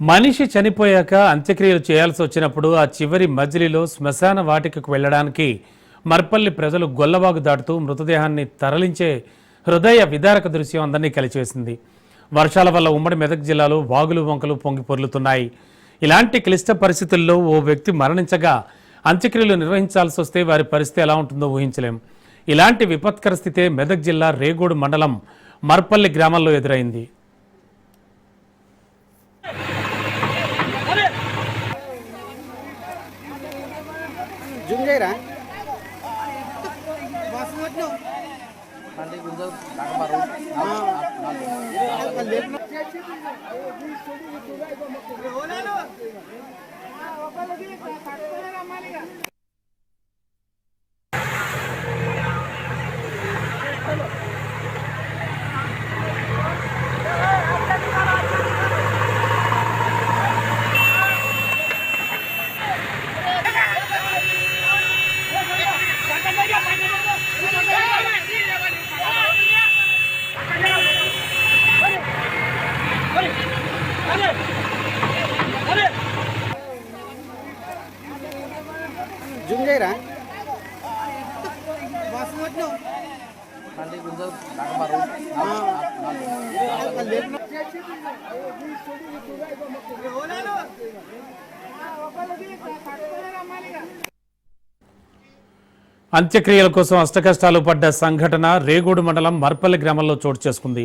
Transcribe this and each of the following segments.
మనిషి చనిపోయాక అంత్యక్రియలు చేయాల్సి వచ్చినప్పుడు ఆ చివరి మజిలీలో శ్మశాన వాటికకు వెళ్లడానికి మర్పల్లి ప్రజలు గొల్లవాగు దాటుతూ మృతదేహాన్ని తరలించే హృదయ విదారక దృశ్యం అందరినీ కలిచివేసింది. వర్షాల వల్ల ఉమ్మడి మెదక్ జిల్లాలో వాగులు వంకలు పొంగి పొర్లుతున్నాయి. ఇలాంటి క్లిష్ట పరిస్థితుల్లో ఓ వ్యక్తి మరణించగా అంత్యక్రియలు నిర్వహించాల్సి వస్తే వారి పరిస్థితి ఎలా ఉంటుందో ఊహించలేం. ఇలాంటి విపత్కర స్థితే మెదక్ జిల్లా రేగోడు మండలం మర్పల్లి గ్రామంలో ఎదురైంది. జుంగేరా జుంగేరా అంత్యక్రియల కోసం అష్టకష్టాలు పడ్డ సంఘటన రేగోడు మండలం మర్పల్లి గ్రామంలో చోటు చేసుకుంది.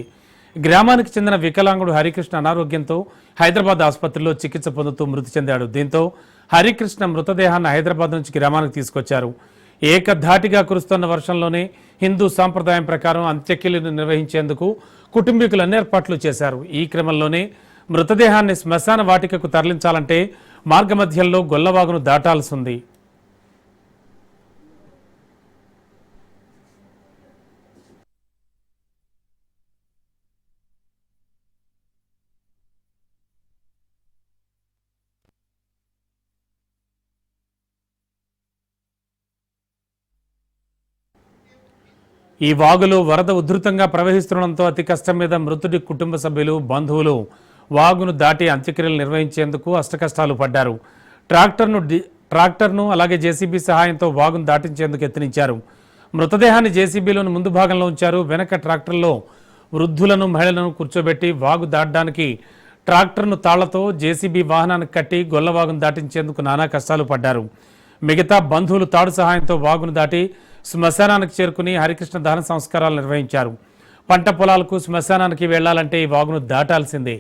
గ్రామానికి చెందిన వికలాంగుడు హరికృష్ణ అనారోగ్యంతో హైదరాబాద్ ఆసుపత్రిలో చికిత్స పొందుతూ మృతి చెందాడు. దీంతో హరికృష్ణ మృతదేహాన్ని హైదరాబాద్ నుంచి గ్రామానికి తీసుకొచ్చారు. ఏకధాటిగా కురుస్తున్న వర్షంలోనే హిందూ సాంప్రదాయం ప్రకారం అంత్యక్రియలను నిర్వహించేందుకు కుటుంబీకులు అన్ని ఏర్పాట్లు చేశారు. ఈ క్రమంలోనే మృతదేహాన్ని శ్మశాన వాటికకు తరలించాలంటే మార్గమధ్యంలో గొల్లవాగును దాటాల్సి ఉంది. ఈ వాగులో వరద ఉధృతంగా ప్రవహిస్తుండటంతో అతి కష్టం మీద మృతుడి కుటుంబ సభ్యులు బంధువులు వాగును దాటి అంత్యక్రియలు నిర్వహించేందుకు అష్టకష్టాలు పడ్డారు. ట్రాక్టర్ను అలాగే జేసీబీ సహాయంతో వాగును దాటించేందుకు యత్నించారు. మృతదేహాన్ని జేసీబీలోని ముందు భాగంలో ఉంచారు. వెనక ట్రాక్టర్లో వృద్ధులను మహిళలను కూర్చోబెట్టి వాగు దాటడానికి ట్రాక్టర్ను తాళ్లతో జేసీబీ వాహనానికి కట్టి గొల్లవాగును దాటించేందుకు నానా కష్టాలు పడ్డారు. మిగతా బంధువులు తాడు సహాయంతో వాగును దాటి శ్మశానానికి చేరుకుని హరికృష్ణ దహన సంస్కారాలు నిర్వహించారు. పంట పొలాలకు శ్మశానానికి వెళ్లాలంటే ఈ వాగును దాటాల్సిందే.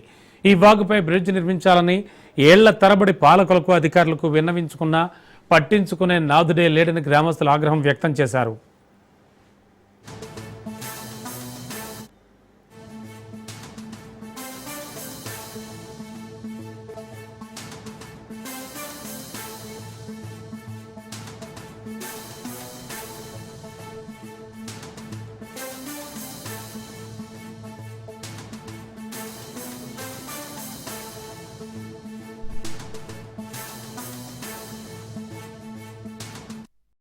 ఈ వాగుపై బ్రిడ్జ్ నిర్మించాలని ఏళ్ల తరబడి పాలకులకు అధికారులకు విన్నవించుకున్నా పట్టించుకునే నాదుడే లేడని గ్రామస్తులు ఆగ్రహం వ్యక్తం చేశారు.